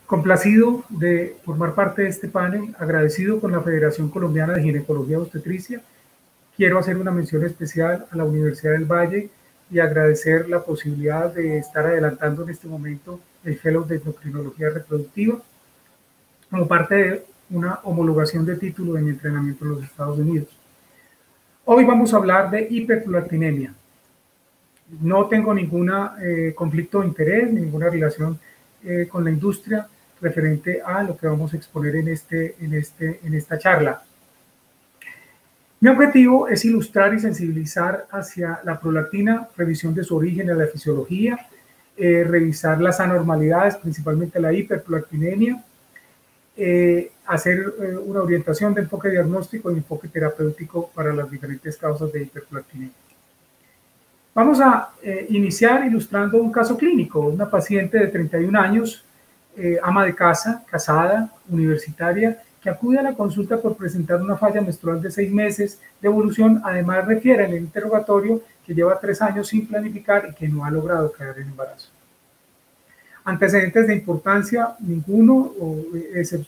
Complacido de formar parte de este panel, agradecido con la Federación Colombiana de Ginecología y Obstetricia, quiero hacer una mención especial a la Universidad del Valle y agradecer la posibilidad de estar adelantando en este momento el Fellow de Endocrinología Reproductiva como parte de una homologación de título de mi entrenamiento en los Estados Unidos. Hoy vamos a hablar de hiperprolactinemia. No tengo ningún conflicto de interés, ninguna relación con la industria referente a lo que vamos a exponer en esta charla. Mi objetivo es ilustrar y sensibilizar hacia la prolactina, revisión de su origen en la fisiología, revisar las anormalidades, principalmente la hiperprolactinemia, hacer una orientación de enfoque diagnóstico y enfoque terapéutico para las diferentes causas de hiperprolactinemia. Vamos a iniciar ilustrando un caso clínico, una paciente de 31 años, ama de casa, casada, universitaria, que acude a la consulta por presentar una falla menstrual de 6 meses de evolución. Además, refiere en el interrogatorio que lleva 3 años sin planificar y que no ha logrado quedar en embarazo. Antecedentes de importancia, ninguno,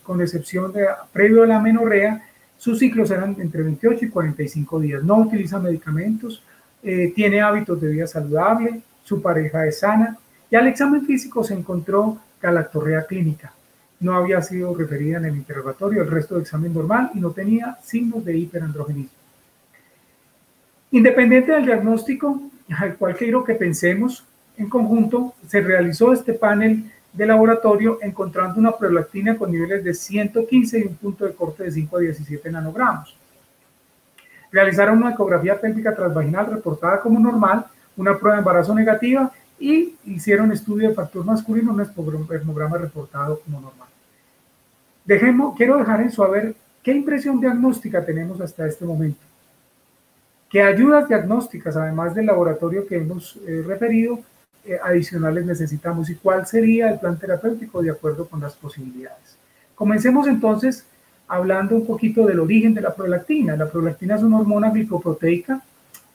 con excepción de previo a la amenorrea. Sus ciclos eran entre 28 y 45 días. No utiliza medicamentos, tiene hábitos de vida saludable, su pareja es sana y al examen físico se encontró galactorrea clínica. No había sido referida en el interrogatorio, el resto de examen normal y no tenía signos de hiperandrogenismo. Independiente del diagnóstico, al cual quiero que pensemos en conjunto, se realizó este panel de laboratorio encontrando una prolactina con niveles de 115 y un punto de corte de 5 a 17 nanogramos. Realizaron una ecografía pélvica transvaginal reportada como normal, una prueba de embarazo negativa y hicieron estudio de factor masculino, un espermograma reportado como normal. Quiero dejar en saber qué impresión diagnóstica tenemos hasta este momento, qué ayudas diagnósticas, además del laboratorio que hemos referido, adicionales necesitamos y cuál sería el plan terapéutico de acuerdo con las posibilidades. Comencemos entonces hablando un poquito del origen de la prolactina. La prolactina es una hormona glicoproteica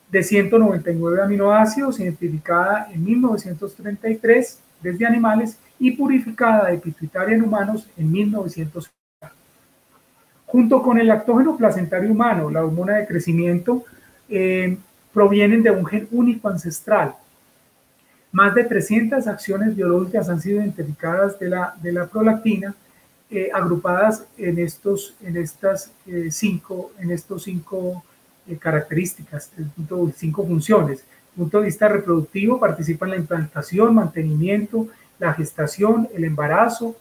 de 199 aminoácidos, identificada en 1933 desde animales y purificada de pituitaria en humanos en 1950. Junto con el lactógeno placentario humano, la hormona de crecimiento, provienen de un gen único ancestral. Más de 300 acciones biológicas han sido identificadas de la prolactina, agrupadas en estas cinco características, 5 funciones. Desde el punto de vista reproductivo, participa en la implantación, mantenimiento, la gestación, el embarazo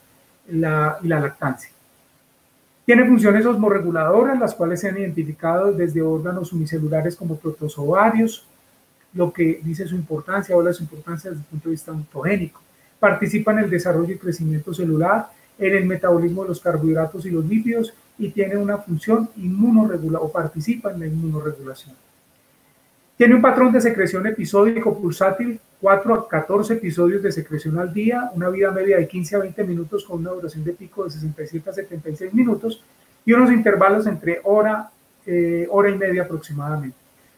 y la lactancia. Tiene funciones osmorreguladoras, las cuales se han identificado desde órganos unicelulares como protozoarios, lo que dice su importancia, habla de su importancia desde el punto de vista ontogénico. Participa en el desarrollo y crecimiento celular, en el metabolismo de los carbohidratos y los lípidos y tiene una función inmunorreguladora o participa en la inmunorregulación. Tiene un patrón de secreción episódico pulsátil, 4 a 14 episodios de secreción al día, una vida media de 15 a 20 minutos con una duración de pico de 67 a 76 minutos y unos intervalos entre hora y media aproximadamente.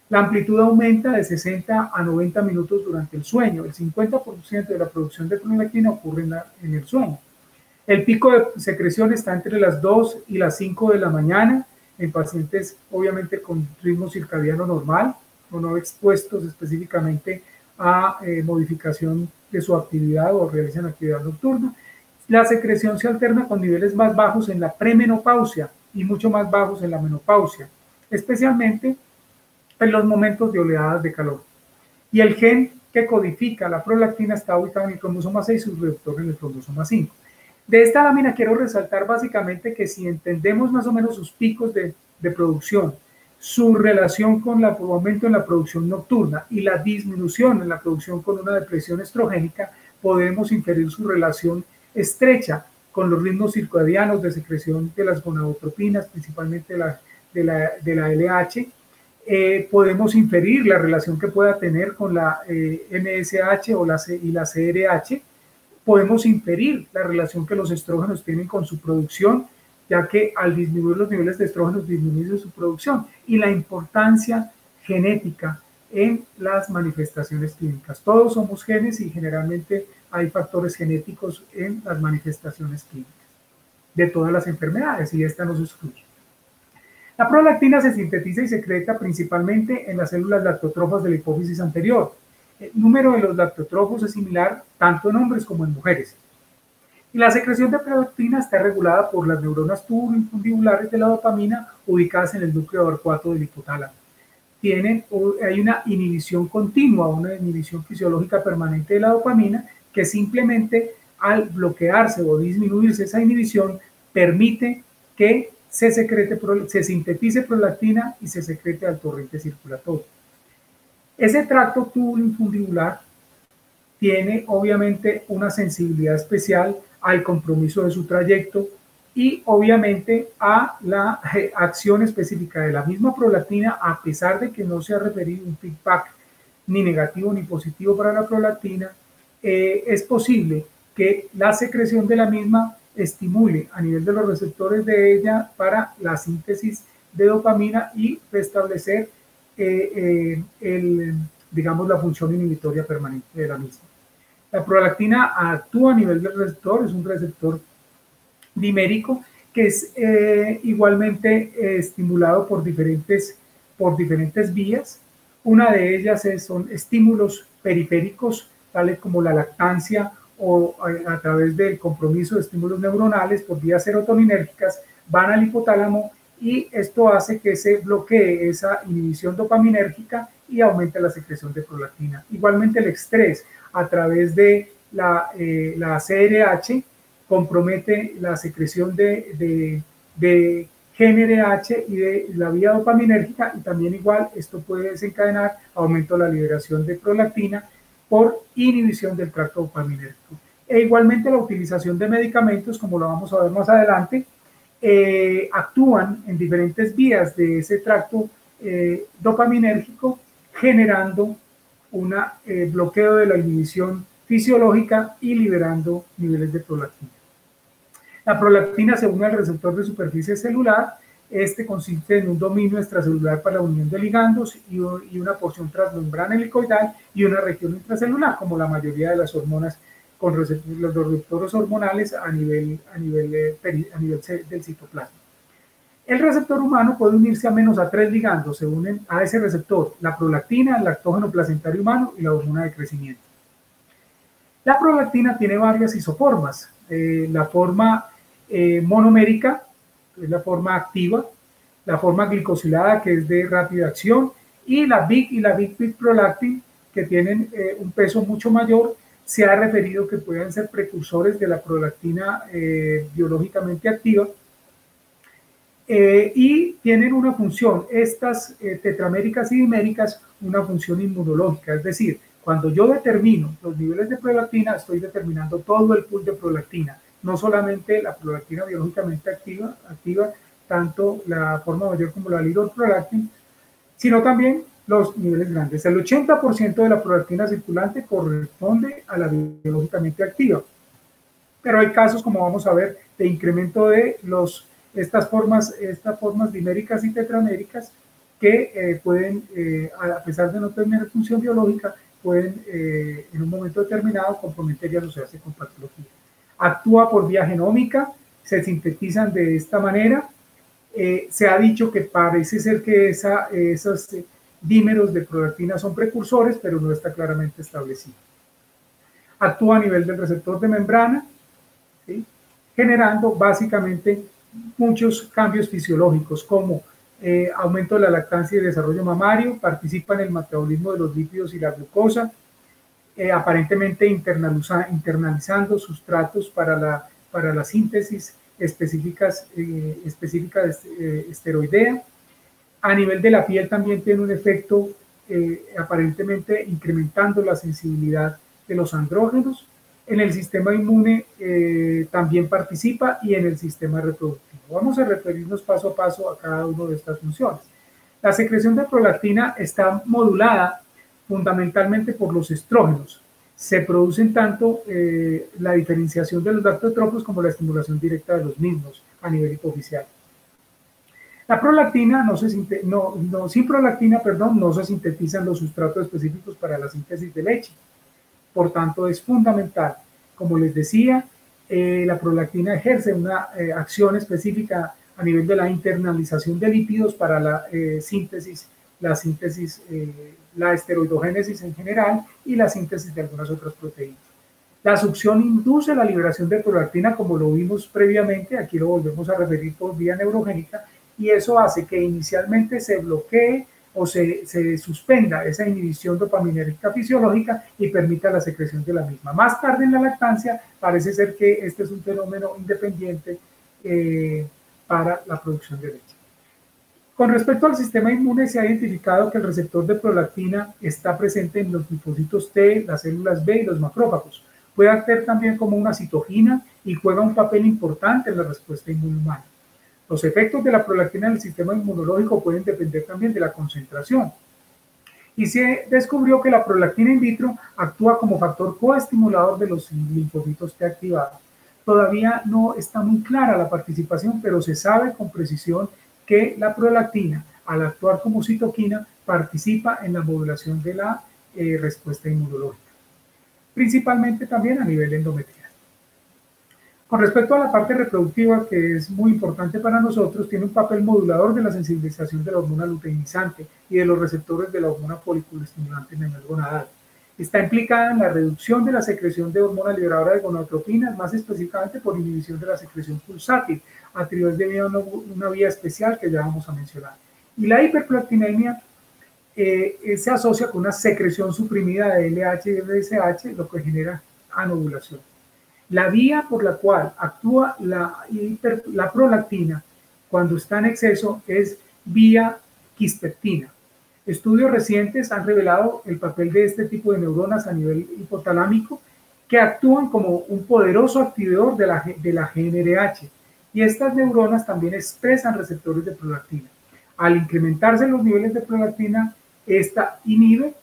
La amplitud aumenta de 60 a 90 minutos durante el sueño. El 50% de la producción de prolactina ocurre en el sueño. El pico de secreción está entre las 2 y las 5 de la mañana en pacientes obviamente con ritmo circadiano normal o no expuestos específicamente a modificación de su actividad o realizan actividad nocturna. La secreción se alterna con niveles más bajos en la premenopausia y mucho más bajos en la menopausia, especialmente en los momentos de oleadas de calor. Y el gen que codifica la prolactina está ubicado en el cromosoma 6 y su reductor en el cromosoma 5. De esta lámina quiero resaltar básicamente que si entendemos más o menos sus picos de producción, su relación con el aumento en la producción nocturna y la disminución en la producción con una depresión estrogénica, podemos inferir su relación estrecha con los ritmos circadianos de secreción de las gonadotropinas, principalmente de la LH. Podemos inferir la relación que pueda tener con la MSH y la CRH. Podemos inferir la relación que los estrógenos tienen con su producción, ya que al disminuir los niveles de estrógenos disminuye su producción, y la importancia genética en las manifestaciones clínicas. Todos somos genes y generalmente hay factores genéticos en las manifestaciones clínicas de todas las enfermedades y esta no se excluye. La prolactina se sintetiza y secreta principalmente en las células lactotrofas de la hipófisis anterior. El número de los lactotrofos es similar tanto en hombres como en mujeres. Y la secreción de prolactina está regulada por las neuronas tubuloinfundibulares de la dopamina ubicadas en el núcleo arcuato del hipotálamo. Hay una inhibición continua, una inhibición fisiológica permanente de la dopamina que simplemente al bloquearse o disminuirse esa inhibición permite que se sintetice prolactina y se secrete al torrente circulatorio. Ese tracto tubuloinfundibular tiene obviamente una sensibilidad especial al compromiso de su trayecto y obviamente a la acción específica de la misma prolactina, a pesar de que no se ha referido un feedback ni negativo ni positivo para la prolactina, es posible que la secreción de la misma estimule a nivel de los receptores de ella para la síntesis de dopamina y restablecer digamos, la función inhibitoria permanente de la misma. La prolactina actúa a nivel del receptor, es un receptor dimérico que es igualmente estimulado por diferentes vías. Una de ellas son estímulos periféricos, tales como la lactancia o a través del compromiso de estímulos neuronales por vías serotoninérgicas, van al hipotálamo y esto hace que se bloquee esa inhibición dopaminérgica y aumente la secreción de prolactina. Igualmente el estrés a través de la CRH compromete la secreción de GnRH y de la vía dopaminérgica y también igual esto puede desencadenar aumento de la liberación de prolactina por inhibición del tracto dopaminérgico. E igualmente la utilización de medicamentos, como lo vamos a ver más adelante, actúan en diferentes vías de ese tracto dopaminérgico, generando un bloqueo de la inhibición fisiológica y liberando niveles de prolactina. La prolactina se une al receptor de superficie celular. Este consiste en un dominio extracelular para la unión de ligandos y una porción transmembrana helicoidal y una región intracelular, como la mayoría de las hormonas con los receptores hormonales a nivel del citoplasma. El receptor humano puede unirse a menos a 3 ligandos, se unen a ese receptor: la prolactina, el lactógeno placentario humano y la hormona de crecimiento. La prolactina tiene varias isoformas. La forma monomérica, que es la forma activa, la forma glicosilada, que es de rápida acción, y la Big y la Big Prolactin, que tienen un peso mucho mayor. Se ha referido que pueden ser precursores de la prolactina biológicamente activa y tienen una función, estas tetraméricas y diméricas, una función inmunológica, es decir, cuando yo determino los niveles de prolactina, estoy determinando todo el pool de prolactina, no solamente la prolactina biológicamente activa tanto la forma mayor como la little prolactin, sino también los niveles grandes. El 80% de la prolactina circulante corresponde a la biológicamente activa, pero hay casos, como vamos a ver, de incremento de estas formas diméricas y tetraméricas que pueden, a pesar de no tener función biológica, pueden en un momento determinado comprometer y asociarse con patología. Actúa por vía genómica, se sintetizan de esta manera. Se ha dicho que parece ser que esos dímeros de prolactina son precursores, pero no está claramente establecido. Actúa a nivel del receptor de membrana, ¿sí?, generando básicamente muchos cambios fisiológicos como aumento de la lactancia y desarrollo mamario, participa en el metabolismo de los lípidos y la glucosa, aparentemente internalizando sustratos para la síntesis específica esteroidea. A nivel de la piel también tiene un efecto aparentemente incrementando la sensibilidad de los andrógenos. En el sistema inmune también participa y en el sistema reproductivo. Vamos a referirnos paso a paso a cada una de estas funciones. La secreción de prolactina está modulada fundamentalmente por los estrógenos. Se producen tanto la diferenciación de los lactótrofos como la estimulación directa de los mismos a nivel hipofisial. La prolactina sin prolactina, no se sintetizan los sustratos específicos para la síntesis de leche. Por tanto, es fundamental. Como les decía, la prolactina ejerce una acción específica a nivel de la internalización de lípidos para la síntesis, la esteroidogénesis en general y la síntesis de algunas otras proteínas. La succión induce la liberación de prolactina, como lo vimos previamente, aquí lo volvemos a referir por vía neurogénica, y eso hace que inicialmente se bloquee o se suspenda esa inhibición dopaminérgica fisiológica y permita la secreción de la misma. Más tarde en la lactancia parece ser que este es un fenómeno independiente para la producción de leche. Con respecto al sistema inmune, se ha identificado que el receptor de prolactina está presente en los linfocitos T, las células B y los macrófagos. Puede actuar también como una citokina y juega un papel importante en la respuesta inmune humana. Los efectos de la prolactina en el sistema inmunológico pueden depender también de la concentración. Y se descubrió que la prolactina in vitro actúa como factor coestimulador de los linfocitos T activados. Todavía no está muy clara la participación, pero se sabe con precisión que la prolactina, al actuar como citoquina, participa en la modulación de la respuesta inmunológica, principalmente también a nivel endometrial. Con respecto a la parte reproductiva, que es muy importante para nosotros, tiene un papel modulador de la sensibilización de la hormona luteinizante y de los receptores de la hormona foliculoestimulante en el gonadal. Está implicada en la reducción de la secreción de hormona liberadora de gonadotropinas, más específicamente por inhibición de la secreción pulsátil, a través de una vía especial que ya vamos a mencionar. Y la hiperprolactinemia se asocia con una secreción suprimida de LH y FSH, lo que genera anovulación. La vía por la cual actúa la prolactina cuando está en exceso es vía quispeptina. Estudios recientes han revelado el papel de este tipo de neuronas a nivel hipotalámico que actúan como un poderoso activador de la GnRH, y estas neuronas también expresan receptores de prolactina. Al incrementarse los niveles de prolactina, esta inhibe,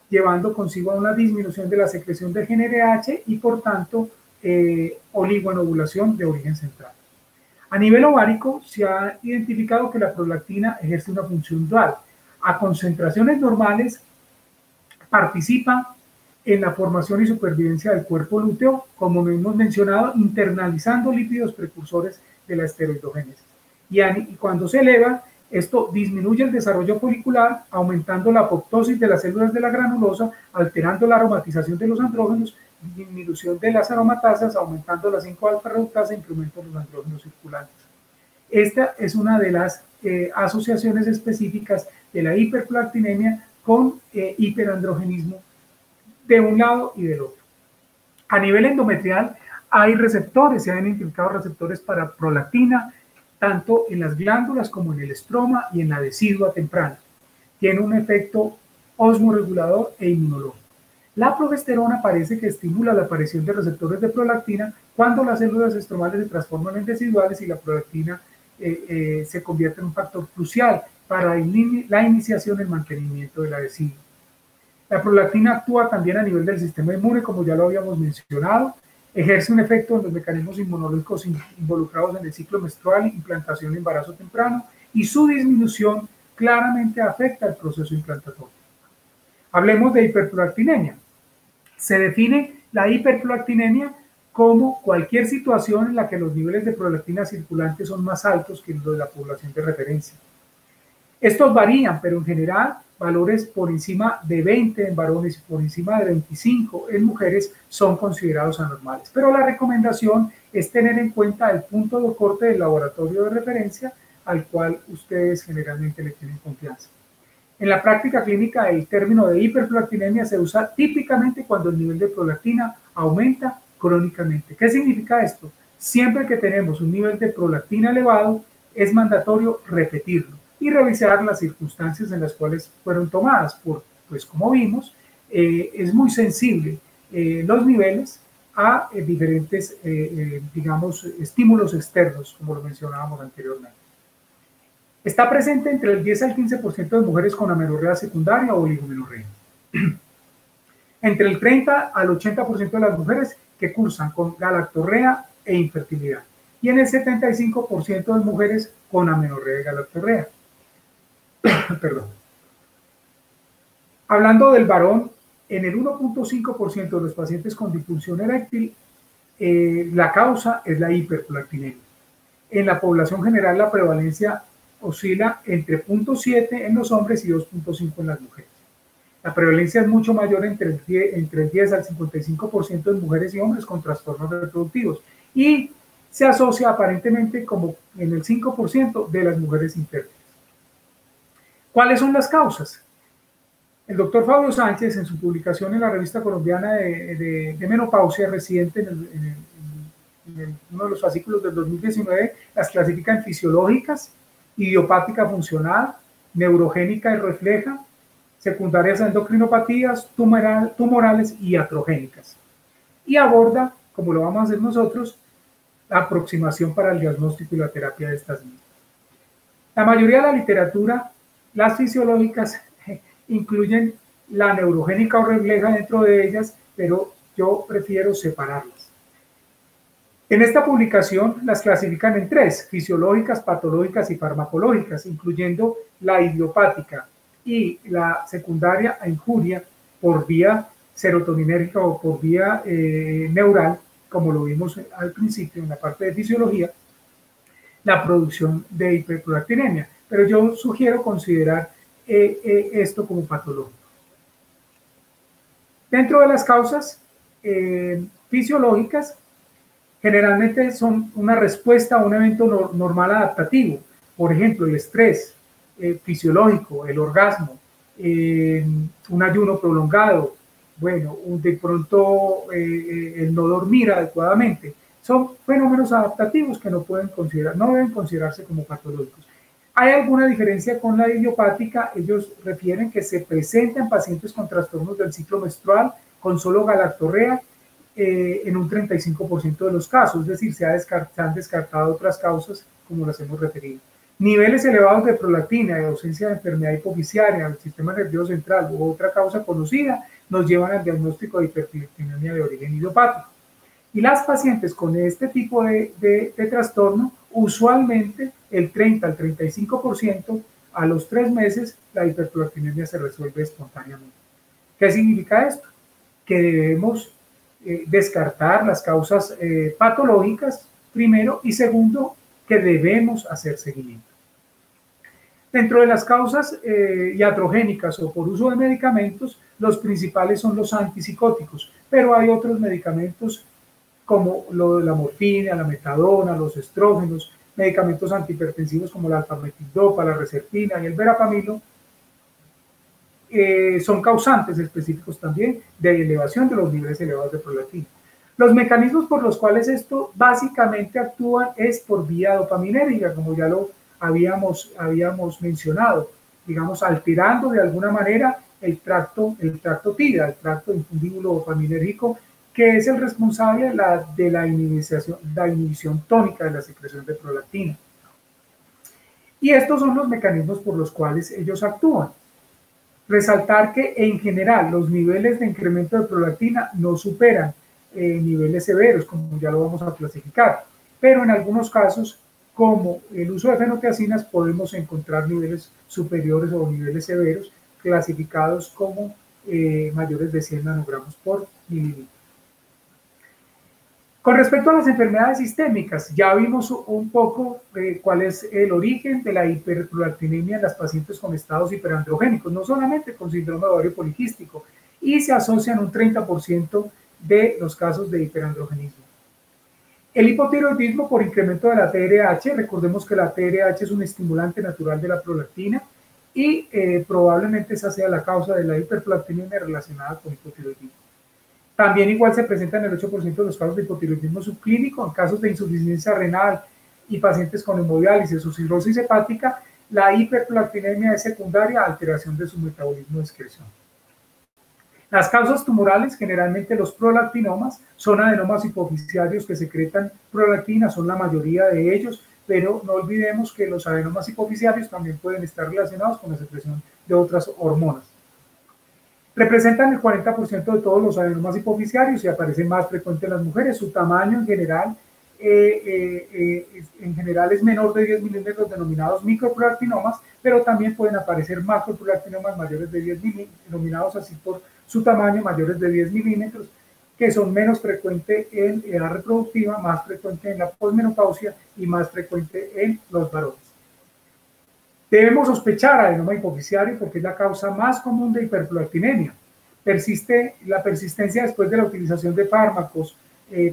llevando consigo a una disminución de la secreción de GnRH y por tanto oligoanovulación de origen central. A nivel ovárico se ha identificado que la prolactina ejerce una función dual. A concentraciones normales participa en la formación y supervivencia del cuerpo lúteo, como hemos mencionado, internalizando lípidos precursores de la esteroidogénesis. Y cuando se eleva, esto disminuye el desarrollo folicular, aumentando la apoptosis de las células de la granulosa, alterando la aromatización de los andrógenos, disminución de las aromatasas, aumentando la 5-alfa reductasa e incremento de los andrógenos circulantes. Esta es una de las asociaciones específicas de la hiperprolactinemia con hiperandrogenismo de un lado y del otro. A nivel endometrial hay receptores, se han identificado receptores para prolactina, tanto en las glándulas como en el estroma y en la decidua temprana. Tiene un efecto osmoregulador e inmunológico. La progesterona parece que estimula la aparición de receptores de prolactina cuando las células estromales se transforman en deciduales y la prolactina se convierte en un factor crucial para la iniciación y el mantenimiento de la decidua. La prolactina actúa también a nivel del sistema inmune, como ya lo habíamos mencionado, ejerce un efecto en los mecanismos inmunológicos involucrados en el ciclo menstrual, implantación y embarazo temprano, y su disminución claramente afecta el proceso implantatorio. Hablemos de hiperprolactinemia. Se define la hiperprolactinemia como cualquier situación en la que los niveles de prolactina circulante son más altos que los de la población de referencia. Estos varían, pero en general valores por encima de 20 en varones y por encima de 25 en mujeres son considerados anormales. Pero la recomendación es tener en cuenta el punto de corte del laboratorio de referencia al cual ustedes generalmente le tienen confianza. En la práctica clínica, el término de hiperprolactinemia se usa típicamente cuando el nivel de prolactina aumenta crónicamente. ¿Qué significa esto? Siempre que tenemos un nivel de prolactina elevado, es mandatorio repetirlo y revisar las circunstancias en las cuales fueron tomadas. Pues como vimos, es muy sensible los niveles a diferentes, digamos, estímulos externos, como lo mencionábamos anteriormente. Está presente entre el 10 al 15% de mujeres con amenorrea secundaria o oligomenorrea. Entre el 30 al 80% de las mujeres que cursan con galactorrea e infertilidad. Y en el 75% de mujeres con amenorrea y galactorrea. Perdón. Hablando del varón, En el 1.5% de los pacientes con disfunción eréctil, la causa es la hiperprolactinemia. En la población general, la prevalencia oscila entre 0.7 en los hombres y 2.5 en las mujeres. La prevalencia es mucho mayor entre el 10 al 55% de mujeres y hombres con trastornos reproductivos y se asocia aparentemente como en el 5% de las mujeres infértiles. ¿Cuáles son las causas? El doctor Fabio Sánchez, en su publicación en la Revista Colombiana de Menopausia reciente, en uno de los fascículos del 2019, las clasifica en fisiológicas, idiopática funcional, neurogénica y refleja, secundarias a endocrinopatías, tumorales y iatrogénicas. Y aborda, como lo vamos a hacer nosotros, la aproximación para el diagnóstico y la terapia de estas mismas. La mayoría de la literatura, las fisiológicas, incluyen la neurogénica o refleja dentro de ellas, pero yo prefiero separarlas. En esta publicación las clasifican en tres: fisiológicas, patológicas y farmacológicas, incluyendo la idiopática y la secundaria a injuria por vía serotoninérgica o por vía neural, como lo vimos al principio en la parte de fisiología, la producción de hiperprolactinemia. Pero yo sugiero considerar esto como patológico. Dentro de las causas fisiológicas, generalmente son una respuesta a un evento normal adaptativo. Por ejemplo, el estrés fisiológico, el orgasmo, un ayuno prolongado, bueno, de pronto el no dormir adecuadamente. Son fenómenos adaptativos que no deben considerarse como patológicos. ¿Hay alguna diferencia con la idiopática? Ellos refieren que se presentan pacientes con trastornos del ciclo menstrual con solo galactorrea en un 35% de los casos, es decir, se han descartado otras causas como las hemos referido. Niveles elevados de prolactina, de ausencia de enfermedad hipofisiaria del sistema nervioso central u otra causa conocida nos llevan al diagnóstico de hiperprolactinemia de origen idiopático. Y las pacientes con este tipo de trastorno, usualmente el 30 al 35% a los 3 meses la hiperprolactinemia se resuelve espontáneamente. ¿Qué significa esto? Que debemos descartar las causas patológicas primero y segundo, que debemos hacer seguimiento. Dentro de las causas iatrogénicas o por uso de medicamentos, los principales son los antipsicóticos, pero hay otros medicamentos como la morfina, la metadona, los estrógenos, medicamentos antihipertensivos como la alfametildopa, la reserpina y el verapamilo, son causantes específicos también de elevación de los niveles elevados de prolactina. Los mecanismos por los cuales esto básicamente actúa es por vía dopaminérgica, como ya lo habíamos mencionado, digamos, alterando de alguna manera el tracto TIDA, el tracto infundíbulo dopaminérgico, que es el responsable de la inhibición tónica de la secreción de prolactina. Y estos son los mecanismos por los cuales ellos actúan. Resaltar que en general los niveles de incremento de prolactina no superan niveles severos, como ya lo vamos a clasificar, pero en algunos casos, como el uso de fenotiacinas, podemos encontrar niveles superiores o niveles severos clasificados como mayores de 100 nanogramos por mililitro. Con respecto a las enfermedades sistémicas, ya vimos un poco cuál es el origen de la hiperprolactinemia en las pacientes con estados hiperandrogénicos, no solamente con síndrome de ovario poliquístico, y se asocian un 30% de los casos de hiperandrogenismo. El hipotiroidismo por incremento de la TRH, recordemos que la TRH es un estimulante natural de la prolactina y probablemente esa sea la causa de la hiperprolactinemia relacionada con hipotiroidismo. También igual se presenta en el 8% de los casos de hipotiroidismo subclínico, en casos de insuficiencia renal y pacientes con hemodiálisis o cirrosis hepática, la hiperprolactinemia es secundaria a alteración de su metabolismo de excreción. Las causas tumorales, generalmente los prolactinomas, son adenomas hipofisiarios que secretan prolactina, son la mayoría de ellos, pero no olvidemos que los adenomas hipofisiarios también pueden estar relacionados con la secreción de otras hormonas. Representan el 40% de todos los adenomas hipofisiarios y aparecen más frecuente en las mujeres. Su tamaño en general en general es menor de 10 milímetros, denominados microprolactinomas, pero también pueden aparecer macroprolactinomas mayores de 10 milímetros, denominados así por su tamaño, mayores de 10 milímetros, que son menos frecuentes en edad reproductiva, más frecuente en la posmenopausia y más frecuente en los varones. Debemos sospechar adenoma hipoficiario porque es la causa más común de hiperprolactinemia. Persiste la persistencia después de la utilización de fármacos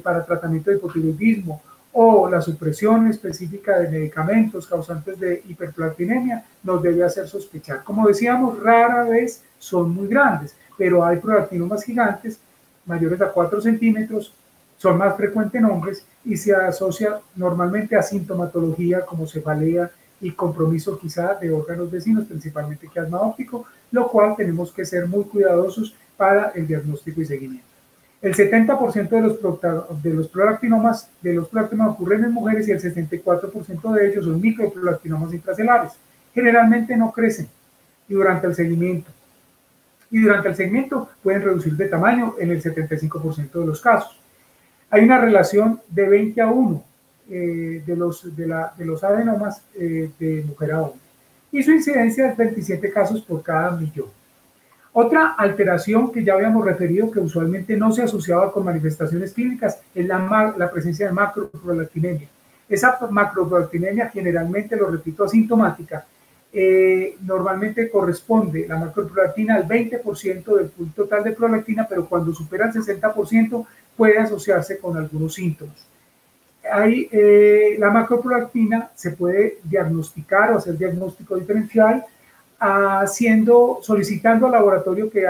para tratamiento de hipotiroidismo o la supresión específica de medicamentos causantes de hiperprolactinemia nos debe hacer sospechar. Como decíamos, rara vez son muy grandes, pero hay prolactinomas gigantes mayores a 4 centímetros, son más frecuentes en hombres y se asocia normalmente a sintomatología como cefalea y compromiso quizá de órganos vecinos, principalmente quiasma óptico, lo cual tenemos que ser muy cuidadosos para el diagnóstico y seguimiento. El 70% de los prolactinomas ocurren en mujeres y el 64% de ellos son microprolactinomas intracelares. Generalmente no crecen y durante el seguimiento pueden reducir de tamaño en el 75% de los casos. Hay una relación de 20 a 1 de los adenomas de mujer a hombre y su incidencia es 27 casos por cada millón. Otra alteración que ya habíamos referido que usualmente no se asociaba con manifestaciones clínicas es la presencia de macroprolactinemia. Esa macroprolactinemia generalmente, lo repito, asintomática. Normalmente corresponde la macroprolactina al 20% del pool total de prolactina, pero cuando supera el 60% puede asociarse con algunos síntomas. La macroprolactina se puede diagnosticar o hacer diagnóstico diferencial solicitando al laboratorio que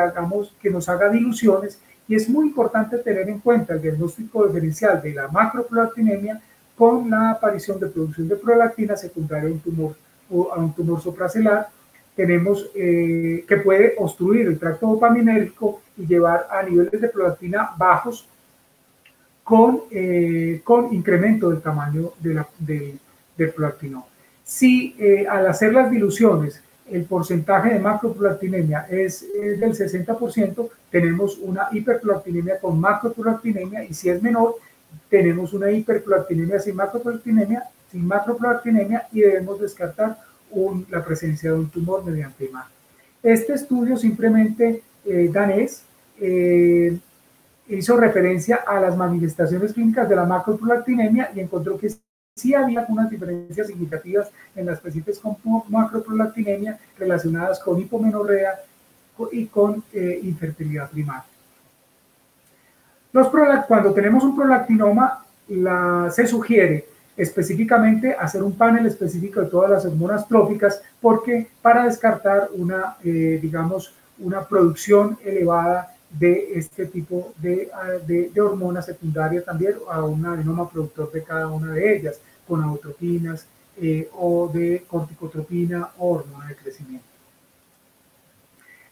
nos haga diluciones, y es muy importante tener en cuenta el diagnóstico diferencial de la macroprolactinemia con la aparición de producción de prolactina secundaria a un tumor supracelular. Tenemos que puede obstruir el tracto dopaminérgico y llevar a niveles de prolactina bajos con incremento del tamaño del prolactinoma. Si al hacer las diluciones el porcentaje de macroprolactinemia es del 60%, tenemos una hiperprolactinemia con macroprolactinemia, y si es menor, tenemos una hiperprolactinemia sin macroprolactinemia y debemos descartar la presencia de un tumor mediante imagen. Este estudio simplemente danés hizo referencia a las manifestaciones clínicas de la macroprolactinemia y encontró que sí había unas diferencias significativas en las pacientes con macroprolactinemia relacionadas con hipomenorrea y con infertilidad primaria. Cuando tenemos un prolactinoma, se sugiere específicamente hacer un panel específico de todas las hormonas tróficas, porque para descartar una producción elevada de este tipo de hormonas secundarias también a un adenoma productor de cada una de ellas, con agotropinas o de corticotropina o hormona de crecimiento.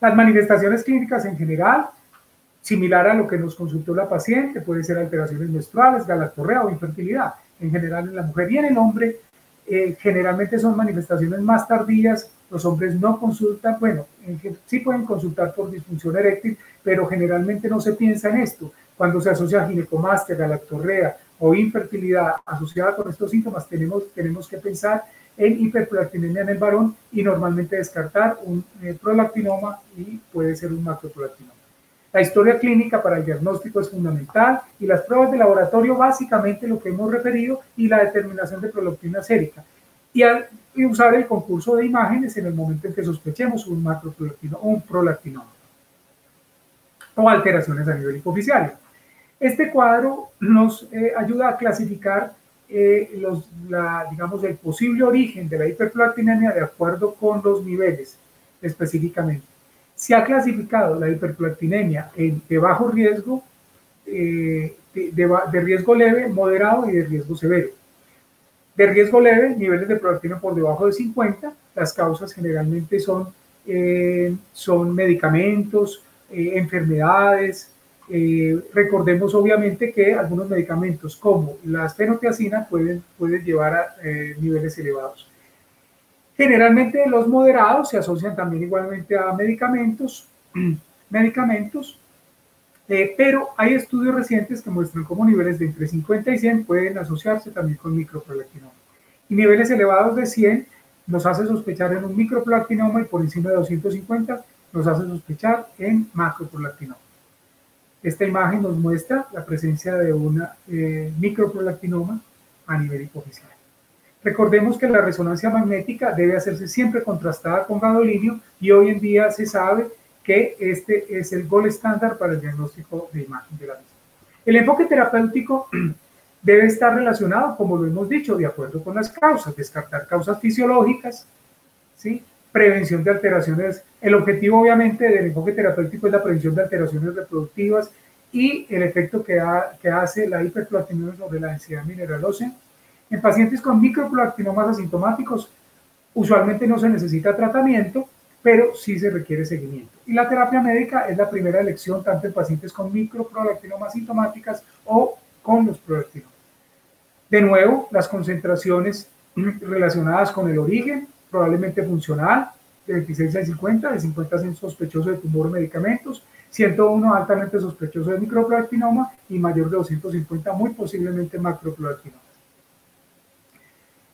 Las manifestaciones clínicas en general, similar a lo que nos consultó la paciente, puede ser alteraciones menstruales, galactorrea o infertilidad. En general en la mujer y en el hombre, generalmente son manifestaciones más tardías. Los hombres no consultan, bueno, sí pueden consultar por disfunción eréctil, pero generalmente no se piensa en esto. Cuando se asocia a ginecomastia, galactorrea o infertilidad asociada con estos síntomas, tenemos que pensar en hiperprolactinemia en el varón y normalmente descartar un prolactinoma, y puede ser un macroprolactinoma. La historia clínica para el diagnóstico es fundamental, y las pruebas de laboratorio básicamente lo que hemos referido, y la determinación de prolactina sérica. Y usar el concurso de imágenes en el momento en que sospechemos un macroprolactinoma o un prolactinoma o alteraciones a nivel hipoficiario. Este cuadro nos ayuda a clasificar el posible origen de la hiperprolactinemia de acuerdo con los niveles específicamente. Se ha clasificado la hiperprolactinemia de bajo riesgo, de riesgo leve, moderado y de riesgo severo. De riesgo leve, niveles de prolactina por debajo de 50. Las causas generalmente son medicamentos, enfermedades. Recordemos obviamente que algunos medicamentos como la fenotiazina pueden llevar a niveles elevados. Generalmente los moderados se asocian también igualmente a medicamentos. Pero hay estudios recientes que muestran cómo niveles de entre 50 y 100 pueden asociarse también con microprolactinoma. Y niveles elevados de 100 nos hace sospechar en un microprolactinoma y por encima de 250 nos hace sospechar en macroprolactinoma. Esta imagen nos muestra la presencia de una microprolactinoma a nivel hipofisial. Recordemos que la resonancia magnética debe hacerse siempre contrastada con gadolinio y hoy en día se sabe que este es el gold estándar para el diagnóstico de imagen de la misma. El enfoque terapéutico debe estar relacionado, como lo hemos dicho, de acuerdo con las causas, descartar causas fisiológicas, ¿sí? Prevención de alteraciones. El objetivo, obviamente, del enfoque terapéutico es la prevención de alteraciones reproductivas y el efecto que hace la hiperprolactinemia sobre la densidad mineral ósea. En pacientes con microprolactinomas asintomáticos, usualmente no se necesita tratamiento, pero sí se requiere seguimiento. Y la terapia médica es la primera elección tanto en pacientes con microprolactinomas asintomáticas o con los prolactinomas. De nuevo, las concentraciones relacionadas con el origen, probablemente funcional, de 26 a 50, de 50 a 100 sospechoso de tumor o medicamentos, 101 altamente sospechoso de microprolactinoma y mayor de 250 muy posiblemente macroprolactinoma.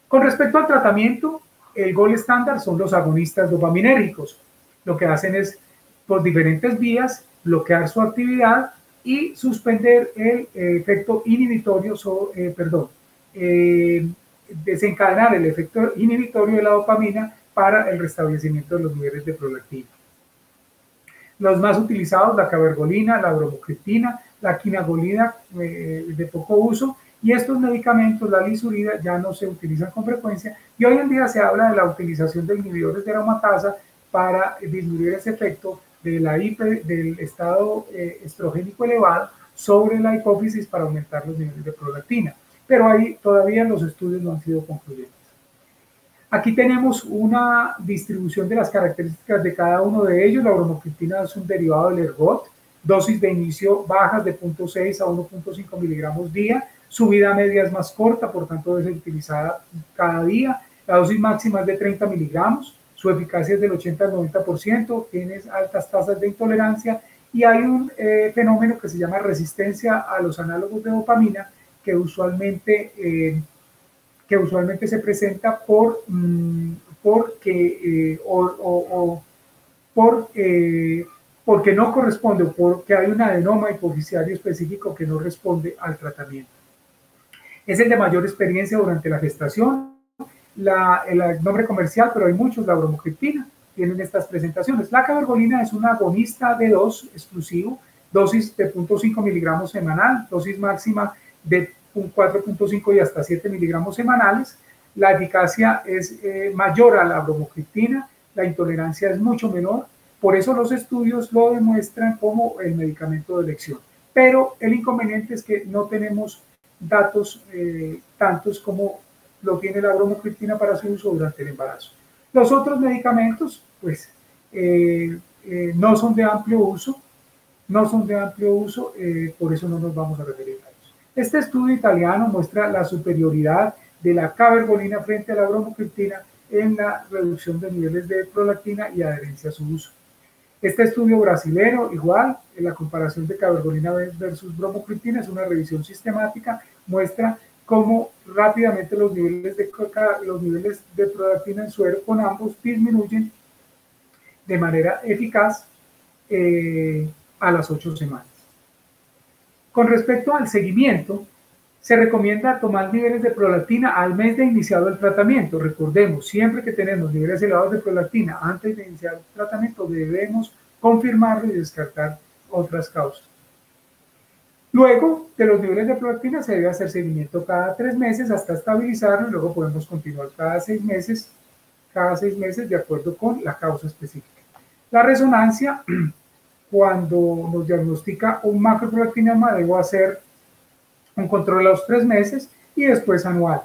Con respecto al tratamiento, el gold estándar son los agonistas dopaminérgicos. Lo que hacen es, por diferentes vías, bloquear su actividad y suspender el efecto inhibitorio, desencadenar el efecto inhibitorio de la dopamina para el restablecimiento de los niveles de prolactina. Los más utilizados, la cabergolina, la bromocriptina, la quinagolina de poco uso, y estos medicamentos, la lisurida, ya no se utilizan con frecuencia y hoy en día se habla de la utilización de inhibidores de aromatasa para disminuir ese efecto de del estado estrogénico elevado sobre la hipófisis para aumentar los niveles de prolactina. Pero ahí todavía los estudios no han sido concluyentes. Aquí tenemos una distribución de las características de cada uno de ellos. La bromocriptina es un derivado del ergot, dosis de inicio bajas de 0.6 a 1.5 miligramos día. Su vida media es más corta, por tanto debe ser utilizada cada día. La dosis máxima es de 30 miligramos, su eficacia es del 80 al 90%, tiene altas tasas de intolerancia y hay un fenómeno que se llama resistencia a los análogos de dopamina que usualmente se presenta porque no corresponde o porque hay un adenoma hipofisiario específico que no responde al tratamiento. Es el de mayor experiencia durante la gestación. El nombre comercial, pero hay muchos, la bromocriptina, tienen estas presentaciones. La cabergolina es un agonista de 2 exclusivo, dosis de 0.5 miligramos semanal, dosis máxima de 4.5 y hasta 7 miligramos semanales. La eficacia es mayor a la bromocriptina, la intolerancia es mucho menor, por eso los estudios lo demuestran como el medicamento de elección. Pero el inconveniente es que no tenemos datos tantos como lo tiene la bromocriptina para su uso durante el embarazo. Los otros medicamentos, pues, no son de amplio uso, por eso no nos vamos a referir a ellos. Este estudio italiano muestra la superioridad de la cabergolina frente a la bromocriptina en la reducción de niveles de prolactina y adherencia a su uso. Este estudio brasilero, igual, en la comparación de cabergolina versus bromocriptina, es una revisión sistemática, muestra cómo rápidamente los niveles de prolactina en suero con ambos disminuyen de manera eficaz a las 8 semanas. Con respecto al seguimiento, se recomienda tomar niveles de prolactina al mes de iniciado el tratamiento. Recordemos, siempre que tenemos niveles elevados de prolactina antes de iniciar el tratamiento, debemos confirmarlo y descartar otras causas. Luego de los niveles de prolactina se debe hacer seguimiento cada 3 meses hasta estabilizarlo y luego podemos continuar cada 6 meses de acuerdo con la causa específica. La resonancia, cuando nos diagnostica un macroprolactinema, debo hacer un control a los 3 meses y después anual.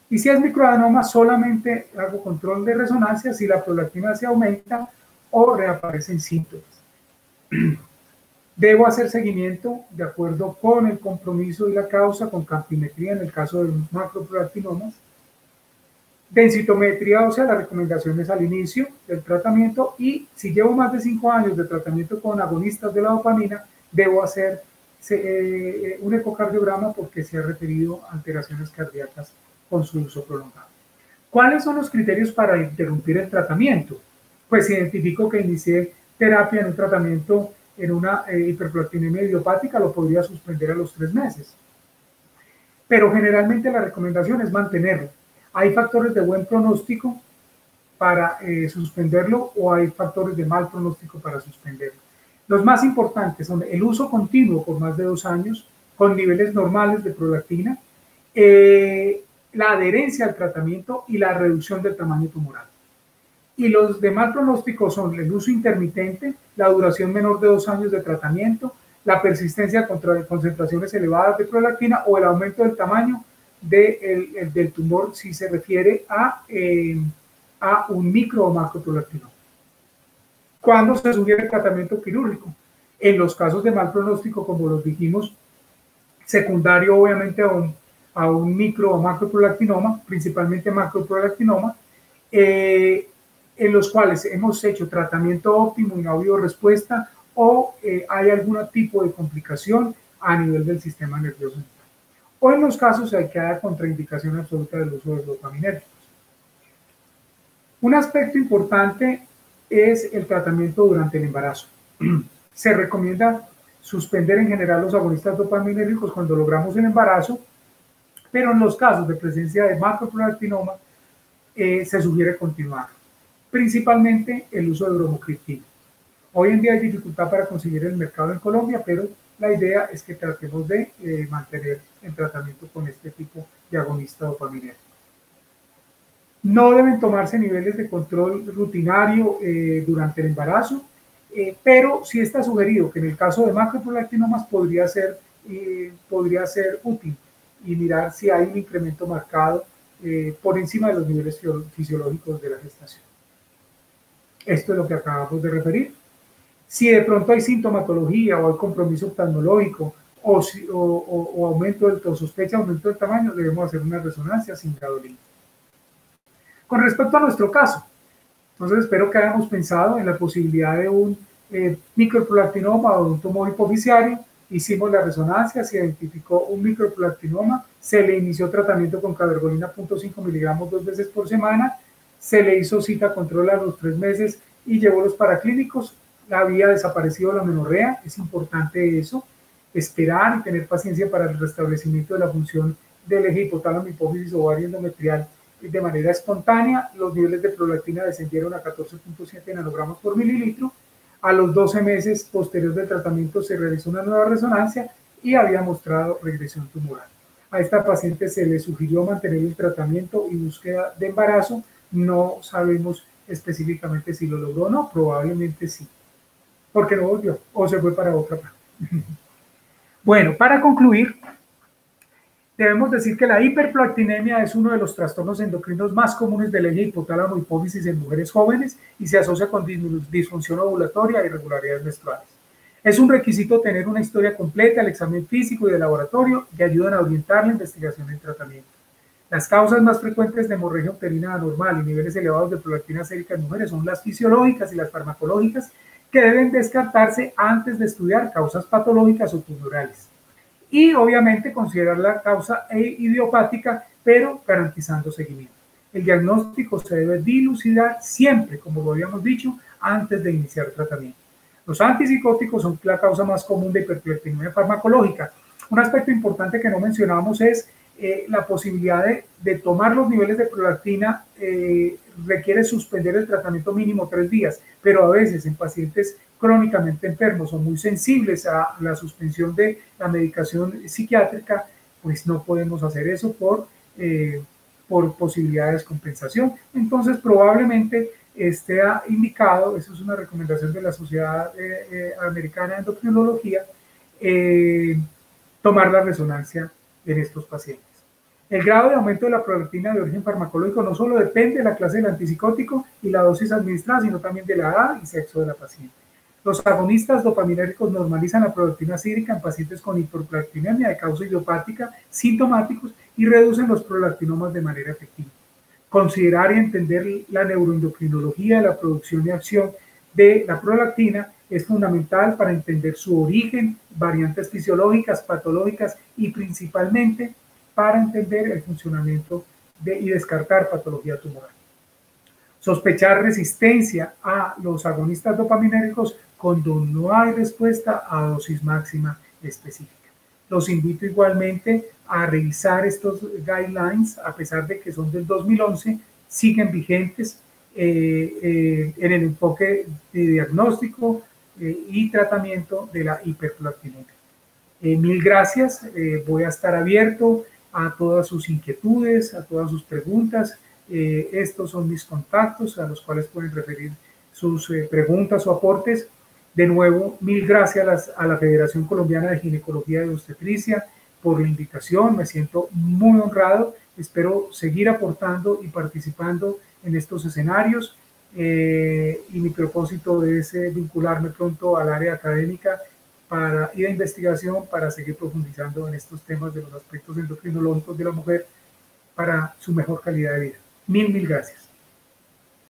Y si es microadenoma, solamente hago control de resonancia si la prolactina se aumenta o reaparecen síntomas. Debo hacer seguimiento de acuerdo con el compromiso y la causa, con campimetría en el caso de los macroprolactinomas. Densitometría, o sea, las recomendaciones al inicio del tratamiento, y si llevo más de 5 años de tratamiento con agonistas de la dopamina, debo hacer un ecocardiograma porque se ha referido a alteraciones cardíacas con su uso prolongado. ¿Cuáles son los criterios para interrumpir el tratamiento? Pues identifico que inicié terapia en un tratamiento en una hiperprolactinemia idiopática, lo podría suspender a los 3 meses. Pero generalmente la recomendación es mantenerlo. Hay factores de buen pronóstico para suspenderlo o hay factores de mal pronóstico para suspenderlo. Los más importantes son el uso continuo por más de 2 años con niveles normales de prolactina, la adherencia al tratamiento y la reducción del tamaño tumoral. Y los de mal pronóstico son el uso intermitente, la duración menor de 2 años de tratamiento, la persistencia contra concentraciones elevadas de prolactina o el aumento del tamaño del tumor si se refiere a un micro o macroprolactinoma. ¿Cuándo se sugiere tratamiento quirúrgico? En los casos de mal pronóstico, como los dijimos, secundario obviamente a un micro o macroprolactinoma, principalmente macroprolactinoma, en los cuales hemos hecho tratamiento óptimo y no ha habido respuesta o hay algún tipo de complicación a nivel del sistema nervioso central. O en los casos en que haya contraindicación absoluta del uso de los dopaminérgicos. Un aspecto importante es el tratamiento durante el embarazo. Se recomienda suspender en general los agonistas dopaminérgicos cuando logramos el embarazo, pero en los casos de presencia de macroprolactinoma se sugiere continuar. Principalmente el uso de bromocriptina. Hoy en día hay dificultad para conseguir el mercado en Colombia, pero la idea es que tratemos de mantener el tratamiento con este tipo de agonista dopaminérgico. No deben tomarse niveles de control rutinario durante el embarazo, pero sí está sugerido que en el caso de macroprolactinomas podría ser útil y mirar si hay un incremento marcado por encima de los niveles fisiológicos de la gestación. Esto es lo que acabamos de referir. Si de pronto hay sintomatología o hay compromiso oftalmológico o aumento del sospecha, aumento del tamaño, debemos hacer una resonancia sin gadolina. Con respecto a nuestro caso, entonces espero que hayamos pensado en la posibilidad de un microprolactinoma o un tumor hipoficiario. Hicimos la resonancia, se identificó un microprolactinoma, se le inició tratamiento con cabergolina 0.5 miligramos 2 veces por semana, se le hizo cita control a los 3 meses y llevó los paraclínicos. Había desaparecido la menorrea, es importante eso, esperar y tener paciencia para el restablecimiento de la función del eje hipotálamo, hipófisis, ovario, endometrial de manera espontánea. Los niveles de prolactina descendieron a 14.7 nanogramos por mililitro. A los 12 meses posterior del tratamiento se realizó una nueva resonancia y había mostrado regresión tumoral. A esta paciente se le sugirió mantener el tratamiento y búsqueda de embarazo. No sabemos específicamente si lo logró o no, probablemente sí, porque no volvió o se fue para otra parte. Bueno, para concluir, debemos decir que la hiperprolactinemia es uno de los trastornos endocrinos más comunes del eje hipotálamo hipófisis en mujeres jóvenes y se asocia con disfunción ovulatoria e irregularidades menstruales. Es un requisito tener una historia completa, el examen físico y de laboratorio que ayudan a orientar la investigación y tratamiento. Las causas más frecuentes de hemorragia uterina anormal y niveles elevados de prolactina sérica en mujeres son las fisiológicas y las farmacológicas, que deben descartarse antes de estudiar causas patológicas o tumorales. Y obviamente considerar la causa idiopática, pero garantizando seguimiento. El diagnóstico se debe dilucidar siempre, como lo habíamos dicho, antes de iniciar tratamiento. Los antipsicóticos son la causa más común de hiperprolactinemia farmacológica. Un aspecto importante que no mencionamos es la posibilidad de tomar los niveles de prolactina. Requiere suspender el tratamiento mínimo 3 días, pero a veces en pacientes crónicamente enfermos o muy sensibles a la suspensión de la medicación psiquiátrica, pues no podemos hacer eso por posibilidad de descompensación. Entonces probablemente esté indicado, eso es una recomendación de la Sociedad Americana de Endocrinología, tomar la resonancia en estos pacientes. El grado de aumento de la prolactina de origen farmacológico no solo depende de la clase del antipsicótico y la dosis administrada, sino también de la edad y sexo de la paciente. Los agonistas dopaminérgicos normalizan la prolactina sérica en pacientes con hiperprolactinemia de causa idiopática, sintomáticos, y reducen los prolactinomas de manera efectiva. Considerar y entender la neuroendocrinología de la producción y acción de la prolactina Es fundamental para entender su origen, variantes fisiológicas, patológicas y principalmente para entender el funcionamiento y descartar patología tumoral. Sospechar resistencia a los agonistas dopaminérgicos cuando no hay respuesta a dosis máxima específica. Los invito igualmente a revisar estos guidelines, a pesar de que son del 2011, siguen vigentes en el enfoque de diagnóstico y tratamiento de la hiperprolactinemia. Mil gracias, voy a estar abierto a todas sus inquietudes, a todas sus preguntas. Estos son mis contactos a los cuales pueden referir sus preguntas o aportes. De nuevo, mil gracias a la Federación Colombiana de Ginecología y Obstetricia por la invitación. Me siento muy honrado. Espero seguir aportando y participando en estos escenarios. Y mi propósito es vincularme pronto al área académica y de investigación para seguir profundizando en estos temas de los aspectos endocrinológicos de la mujer para su mejor calidad de vida. Mil gracias.